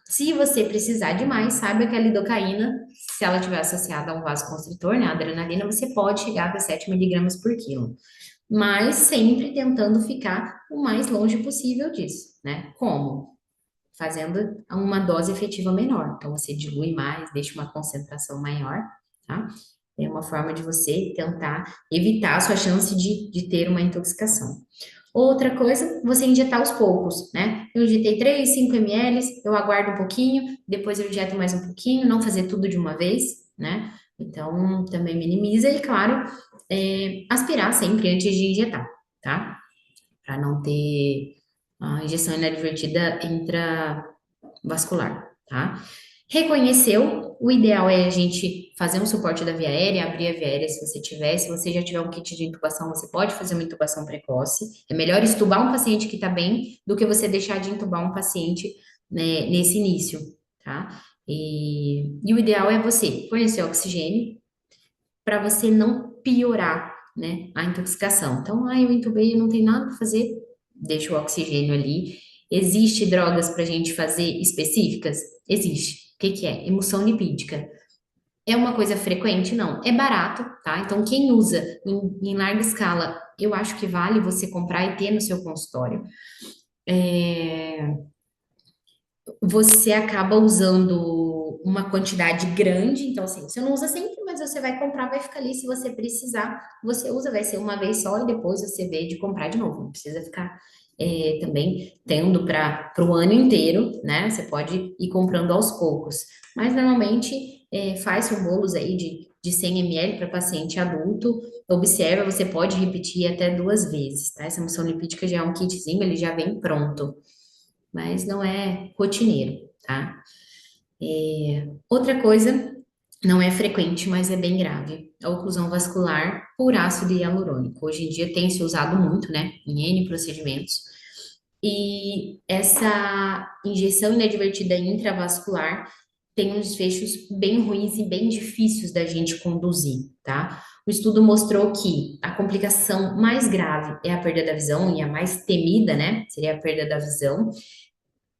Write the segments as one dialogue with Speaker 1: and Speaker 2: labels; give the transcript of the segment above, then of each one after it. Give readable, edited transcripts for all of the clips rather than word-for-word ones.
Speaker 1: Se você precisar de mais, saiba que a lidocaína, se ela estiver associada a um vasoconstritor, né, a adrenalina, você pode chegar até 7 miligramas por quilo, mas sempre tentando ficar o mais longe possível disso, né? Como? Fazendo uma dose efetiva menor. Então, você dilui mais, deixa uma concentração maior, tá? É uma forma de você tentar evitar a sua chance de ter uma intoxicação. Outra coisa, você injetar aos poucos, né? Eu injetei 3, 5 ml, eu aguardo um pouquinho, depois eu injeto mais um pouquinho, não fazer tudo de uma vez, né? Então, também minimiza e, claro, aspirar sempre antes de injetar, tá? Para não ter a injeção inadvertida intravascular, tá? Reconheceu, o ideal é a gente fazer um suporte da via aérea, abrir a via aérea se você tiver. Se você já tiver um kit de intubação, você pode fazer uma intubação precoce. É melhor estubar um paciente que está bem do que você deixar de intubar um paciente, né, nesse início, tá? E o ideal é você fornecer oxigênio para você não piorar, né, a intoxicação. Então, eu entubei, não tem nada para fazer, deixa o oxigênio ali. Existe drogas para a gente fazer específicas? Existe. O que que é? Emulsão lipídica. É uma coisa frequente? Não. É barato, tá? Então, quem usa em larga escala, eu acho que vale você comprar e ter no seu consultório. Você acaba usando uma quantidade grande, então assim, você não usa sempre, mas você vai comprar, vai ficar ali, se você precisar, você usa, vai ser uma vez só e depois você vê de comprar de novo, não precisa ficar também tendo para o ano inteiro, né? Você pode ir comprando aos poucos, mas normalmente faz um bolos aí de 100 ml para paciente adulto, observa, você pode repetir até 2 vezes, tá? Essa emulsão lipídica já é um kitzinho, ele já vem pronto, mas não é rotineiro, tá? Outra coisa, não é frequente, mas é bem grave, a oclusão vascular por ácido hialurônico. Hoje em dia tem se usado muito, né, em N procedimentos, e essa injeção inadvertida intravascular tem uns desfechos bem ruins e bem difíceis da gente conduzir, tá? O estudo mostrou que a complicação mais grave é a perda da visão, e a mais temida, né, seria a perda da visão,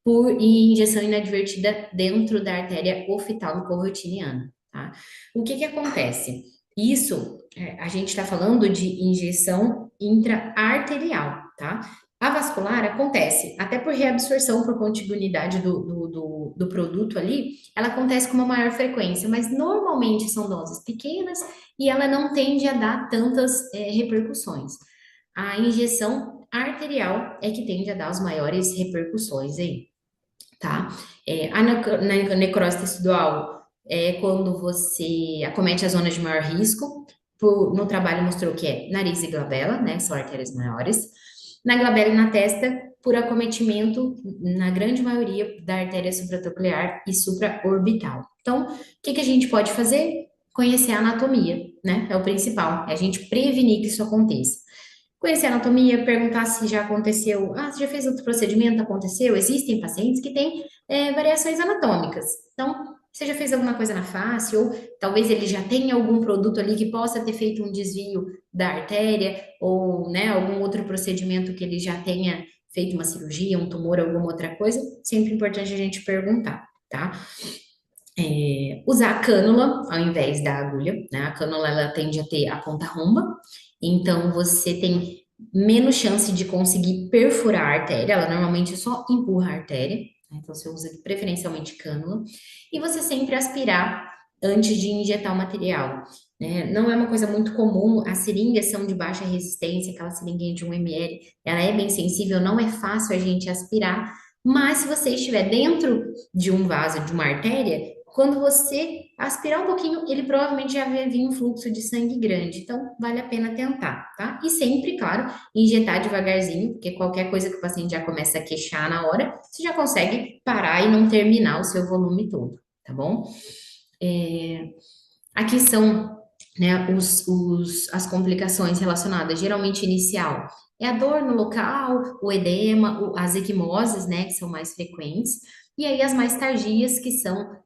Speaker 1: por injeção inadvertida dentro da artéria oftalmo-corretiana, tá? O que que acontece? Isso, a gente está falando de injeção intra-arterial, tá? A vascular acontece, até por reabsorção por contiguidade do produto ali, ela acontece com uma maior frequência, mas normalmente são doses pequenas e ela não tende a dar tantas repercussões. A injeção arterial é que tende a dar as maiores repercussões aí, tá? Na necrose tecidual é quando você acomete a zona de maior risco. No trabalho mostrou que é nariz e glabela, né? São artérias maiores. Na glabela e na testa, por acometimento, na grande maioria, da artéria supratronclear e supraorbital. Então, o que que a gente pode fazer? Conhecer a anatomia, né? É o principal, é a gente prevenir que isso aconteça. Conhecer a anatomia, perguntar se já aconteceu. Ah, você já fez outro procedimento? Aconteceu? Existem pacientes que têm variações anatômicas. Então, você já fez alguma coisa na face, ou talvez ele já tenha algum produto ali que possa ter feito um desvio da artéria, ou, né, algum outro procedimento que ele já tenha feito uma cirurgia, um tumor, alguma outra coisa. Sempre importante a gente perguntar, tá? Usar a cânula ao invés da agulha, né? A cânula ela tende a ter a ponta romba, então você tem menos chance de conseguir perfurar a artéria, ela normalmente só empurra a artéria, né? Então você usa preferencialmente cânula, e você sempre aspirar antes de injetar o material, né? Não é uma coisa muito comum, as seringas são de baixa resistência, aquela seringuinha de 1 ml, ela é bem sensível, não é fácil a gente aspirar, mas se você estiver dentro de um vaso, de uma artéria, quando você aspirar um pouquinho, ele provavelmente já vai vir um fluxo de sangue grande. Então, vale a pena tentar, tá? E sempre, claro, injetar devagarzinho, porque qualquer coisa que o paciente já começa a queixar na hora, você já consegue parar e não terminar o seu volume todo, tá bom? Aqui são, né, as complicações relacionadas, geralmente inicial. É a dor no local, o edema, as equimoses, né, que são mais frequentes. E aí as mais tardias, que são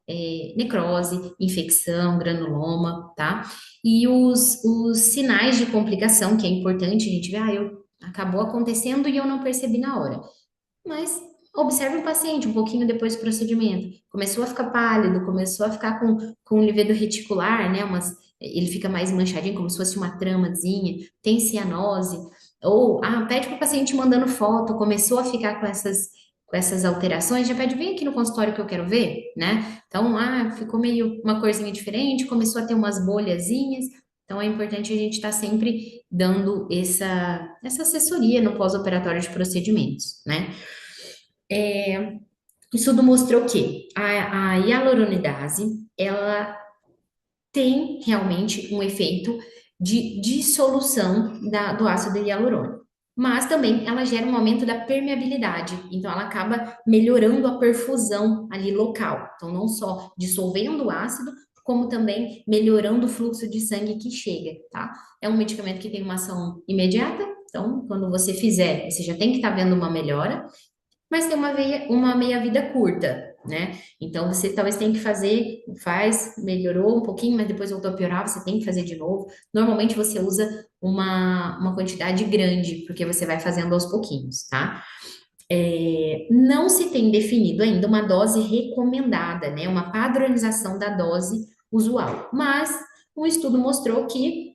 Speaker 1: necrose, infecção, granuloma, tá? E os sinais de complicação, que é importante a gente ver, acabou acontecendo e eu não percebi na hora. Mas Observe o paciente um pouquinho depois do procedimento. Começou a ficar pálido, começou a ficar com o livedo reticular, né? Ele fica mais manchadinho, como se fosse uma tramazinha, tem cianose. Ou, pede para o paciente mandando foto, começou a ficar com essas alterações, já pede, vem aqui no consultório que eu quero ver, né? Então, ficou meio uma corzinha diferente, começou a ter umas bolhazinhas. Então, é importante a gente estar sempre dando essa assessoria no pós-operatório de procedimentos, né? O estudo mostrou que a hialuronidase, ela tem realmente um efeito de dissolução do ácido hialurônico. Mas também ela gera um aumento da permeabilidade, então ela acaba melhorando a perfusão ali local. Então, não só dissolvendo o ácido, como também melhorando o fluxo de sangue que chega, tá? É um medicamento que tem uma ação imediata, então, quando você fizer, você já tem que estar vendo uma melhora, mas tem uma meia-vida curta, né? Então você talvez tenha que fazer, faz, melhorou um pouquinho, mas depois voltou a piorar, você tem que fazer de novo. Normalmente você usa uma quantidade grande, porque você vai fazendo aos pouquinhos, tá? Não se tem definido ainda uma dose recomendada, né? Uma padronização da dose usual, mas um estudo mostrou que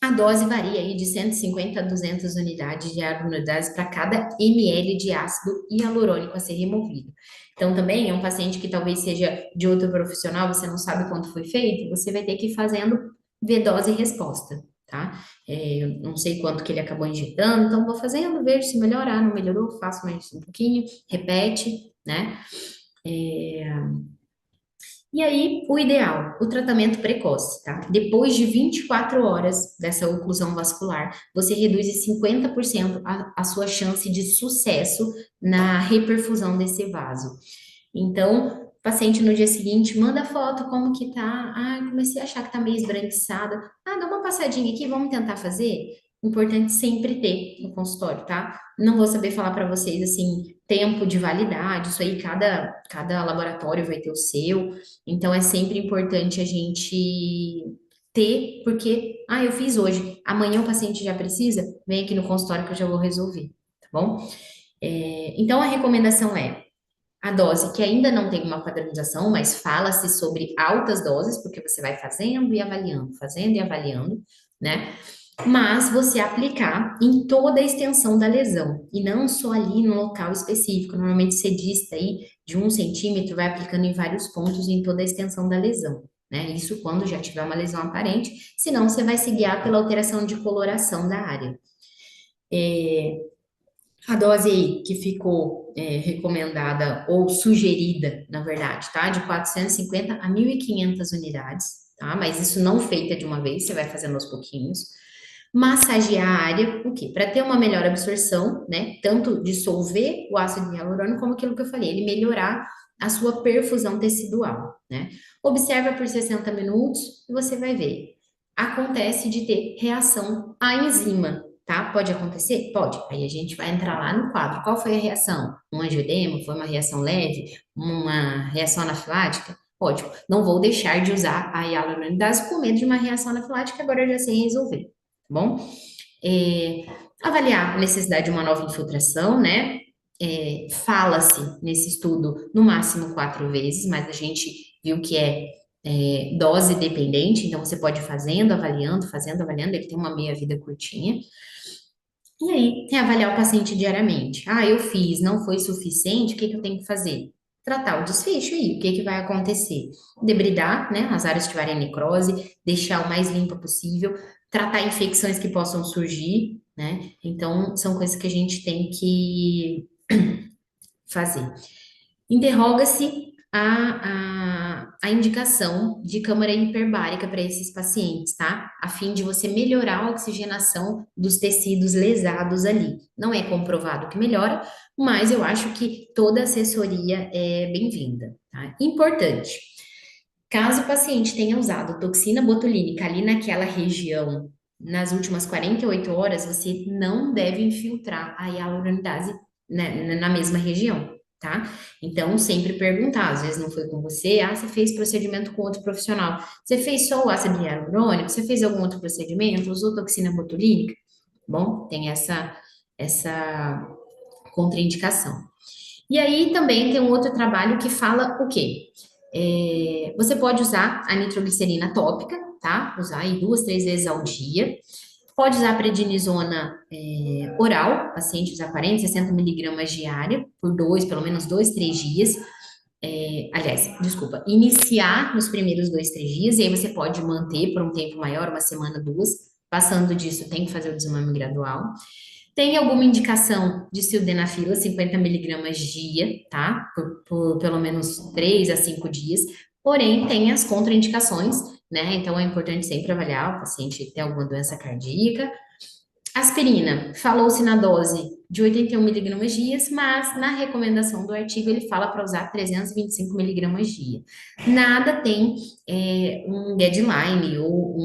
Speaker 1: a dose varia aí de 150 a 200 unidades de hialuronidase para cada ml de ácido hialurônico a ser removido. Então, também é um paciente que talvez seja de outro profissional, você não sabe quanto foi feito, você vai ter que ir fazendo ver dose e resposta, tá? Eu não sei quanto que ele acabou injetando, então vou fazendo, vejo se melhorar, não melhorou, faço mais um pouquinho, repete, né? E aí, o ideal, o tratamento precoce, tá? Depois de 24 horas dessa oclusão vascular, você reduz em 50% a sua chance de sucesso na reperfusão desse vaso. Então, paciente no dia seguinte manda foto como que tá. Comecei a achar que tá meio esbranquiçada. Dá uma passadinha aqui, vamos tentar fazer? Importante sempre ter no consultório, tá? Não vou saber falar para vocês assim, tempo de validade, isso aí cada laboratório vai ter o seu. Então é sempre importante a gente ter, porque eu fiz hoje, amanhã o paciente já precisa, vem aqui no consultório que eu já vou resolver, tá bom? Então a recomendação é a dose que ainda não tem uma padronização, mas fala-se sobre altas doses, porque você vai fazendo e avaliando, né? Mas você aplicar em toda a extensão da lesão, e não só ali no local específico. Normalmente você dista aí de 1 centímetro, vai aplicando em vários pontos em toda a extensão da lesão, né? Isso quando já tiver uma lesão aparente, senão você vai se guiar pela alteração de coloração da área. A dose aí que ficou recomendada ou sugerida, na verdade, tá? De 450 a 1.500 unidades, tá? Mas isso não feita de uma vez, você vai fazendo aos pouquinhos. Massagear a área, o quê? Para ter uma melhor absorção, né? Tanto dissolver o ácido hialurônico, como aquilo que eu falei, ele melhorar a sua perfusão tecidual, né? Observa por 60 minutos e você vai ver. Acontece de ter reação à enzima, tá? Pode acontecer? Pode. Aí a gente vai entrar lá no quadro. Qual foi a reação? Um angioedema? Foi uma reação leve? Uma reação anafilática? Ótimo. Não vou deixar de usar a hialuronidase com medo de uma reação anafilática, agora eu já sei resolver, tá bom? É, avaliar a necessidade de uma nova infiltração, né? Fala-se nesse estudo no máximo 4 vezes, mas a gente viu que é dose dependente, então você pode ir fazendo, avaliando, ele tem uma meia-vida curtinha. E aí, reavaliar o paciente diariamente. Eu fiz, não foi suficiente, o que que eu tenho que fazer? Tratar o desfecho aí, o que que vai acontecer? Debridar, né, as áreas que tiverem necrose, deixar o mais limpa possível, tratar infecções que possam surgir, né? Então, são coisas que a gente tem que fazer. Interroga-se a indicação de câmara hiperbárica para esses pacientes, tá? A fim de você melhorar a oxigenação dos tecidos lesados ali. Não é comprovado que melhora, mas eu acho que toda assessoria é bem-vinda, tá? Importante. Caso o paciente tenha usado toxina botulínica ali naquela região nas últimas 48 horas, você não deve infiltrar a hialuronidase, né, na mesma região, tá? Então, sempre perguntar, às vezes não foi com você, você fez procedimento com outro profissional, você fez só o ácido hialurônico, você fez algum outro procedimento, usou toxina botulínica? Bom, tem essa contraindicação. E aí também tem um outro trabalho que fala o quê? Você pode usar a nitroglicerina tópica, tá? Usar aí 2, 3 vezes ao dia. Pode usar a prednisona oral, paciente usar 40, 60 miligramas diária, por pelo menos 2, 3 dias. Aliás, desculpa, iniciar nos primeiros 2, 3 dias, e aí você pode manter por um tempo maior, uma semana, duas. Passando disso, tem que fazer o desmame gradual. Tem alguma indicação de sildenafila, 50 miligramas dia, tá? Por pelo menos 3 a 5 dias. Porém, tem as contraindicações, né? Então, é importante sempre avaliar o paciente ter alguma doença cardíaca. Aspirina, falou-se na dose de 81 miligramas dias, mas na recomendação do artigo ele fala para usar 325 miligramas dia. Nada tem um guideline ou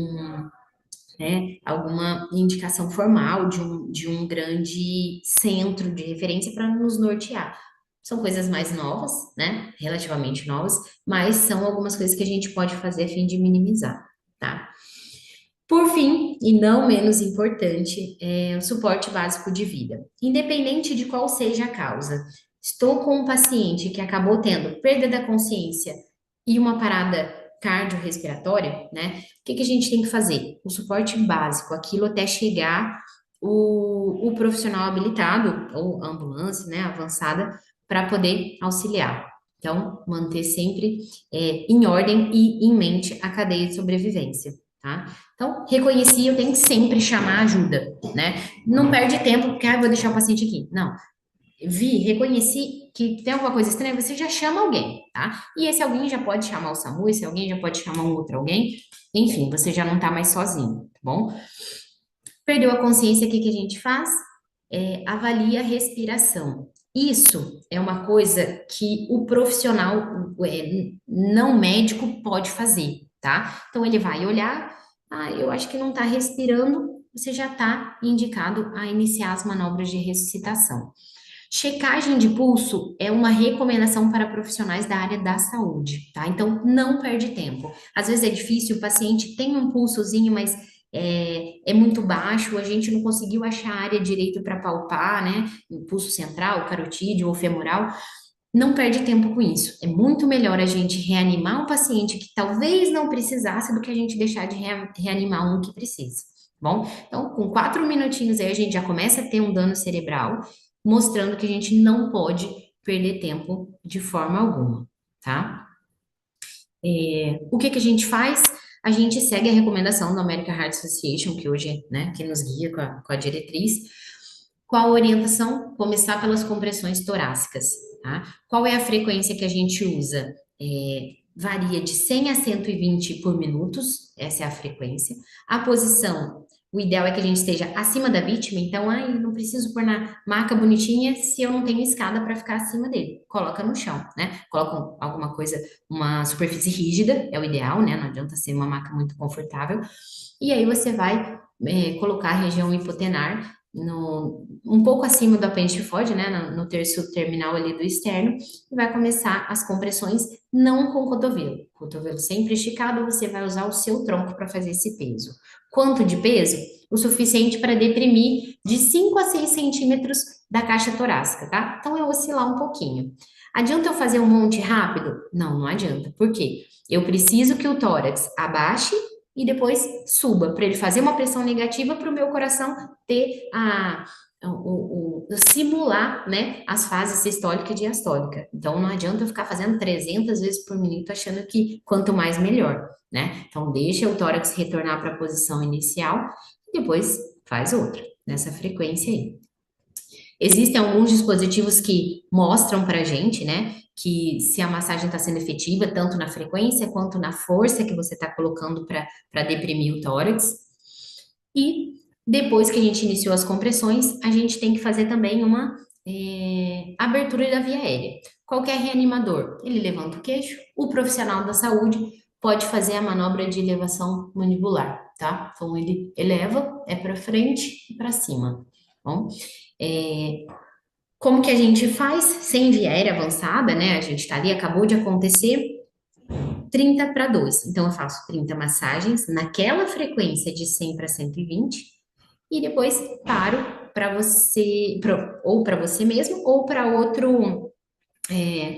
Speaker 1: alguma indicação formal de um grande centro de referência para nos nortear. São coisas mais novas, né? Relativamente novas, mas são algumas coisas que a gente pode fazer a fim de minimizar, tá? Por fim, e não menos importante, é o suporte básico de vida. Independente de qual seja a causa, estou com um paciente que acabou tendo perda da consciência e uma parada cardiorrespiratória, né? O que que a gente tem que fazer? O suporte básico, aquilo até chegar o profissional habilitado, ou a ambulância, né, avançada, para poder auxiliar. Então, manter sempre em ordem e em mente a cadeia de sobrevivência, tá? Então, reconheci, eu tenho que sempre chamar ajuda, né? Não perde tempo, porque, vou deixar o paciente aqui. Não. Vi, reconheci que tem alguma coisa estranha, você já chama alguém, tá? E esse alguém já pode chamar o SAMU, esse alguém já pode chamar um outro alguém. Enfim, você já não tá mais sozinho, tá bom? Perdeu a consciência, o que que a gente faz? Avalia a respiração. Isso é uma coisa que o profissional não médico pode fazer, tá? Então ele vai olhar, eu acho que não tá respirando, você já tá indicado a iniciar as manobras de ressuscitação. Checagem de pulso é uma recomendação para profissionais da área da saúde, tá? Então, não perde tempo. Às vezes é difícil, o paciente tem um pulsozinho, mas é muito baixo, a gente não conseguiu achar a área direito para palpar, né? O pulso central, carotídeo ou femoral. Não perde tempo com isso. É muito melhor a gente reanimar um paciente que talvez não precisasse do que a gente deixar de reanimar um que precisa. Bom, então, com 4 minutinhos aí, a gente já começa a ter um dano cerebral, mostrando que a gente não pode perder tempo de forma alguma, tá? O que que a gente faz? A gente segue a recomendação da American Heart Association, que hoje, né, que nos guia com a diretriz. Qual a orientação? Começar pelas compressões torácicas, tá? Qual é a frequência que a gente usa? Varia de 100 a 120 por minutos, essa é a frequência. A posição, o ideal é que a gente esteja acima da vítima, então, não preciso pôr na maca bonitinha se eu não tenho escada para ficar acima dele. Coloca no chão, né? Coloca alguma coisa, uma superfície rígida, é o ideal, né? Não adianta ser uma maca muito confortável. E aí você vai colocar a região hipotenar um pouco acima do apêndice tifoide, né, no terço terminal ali do externo, e vai começar as compressões não com o cotovelo. Cotovelo sempre esticado, você vai usar o seu tronco para fazer esse peso. Quanto de peso? O suficiente para deprimir de 5 a 6 centímetros da caixa torácica, tá? Então é oscilar um pouquinho. Adianta eu fazer um monte rápido? Não, não adianta. Por quê? Eu preciso que o tórax abaixe e depois suba, para ele fazer uma pressão negativa para o meu coração ter simular, né, as fases sistólica e diastólica. Então, não adianta eu ficar fazendo 300 vezes por minuto achando que quanto mais melhor, né? Então, deixa o tórax retornar para a posição inicial e depois faz outra, nessa frequência aí. Existem alguns dispositivos que mostram para a gente, né, que se a massagem está sendo efetiva, tanto na frequência quanto na força que você está colocando para deprimir o tórax. E depois que a gente iniciou as compressões, a gente tem que fazer também uma abertura da via aérea. Qualquer reanimador, ele levanta o queixo, o profissional da saúde pode fazer a manobra de elevação mandibular, tá? Então ele eleva, para frente e para cima. Bom, como que a gente faz sem via aérea avançada, né? A gente tá ali, acabou de acontecer, 30 para 2. Então, eu faço 30 massagens naquela frequência de 100 para 120 e depois paro para você, ou para você mesmo, ou para outro é,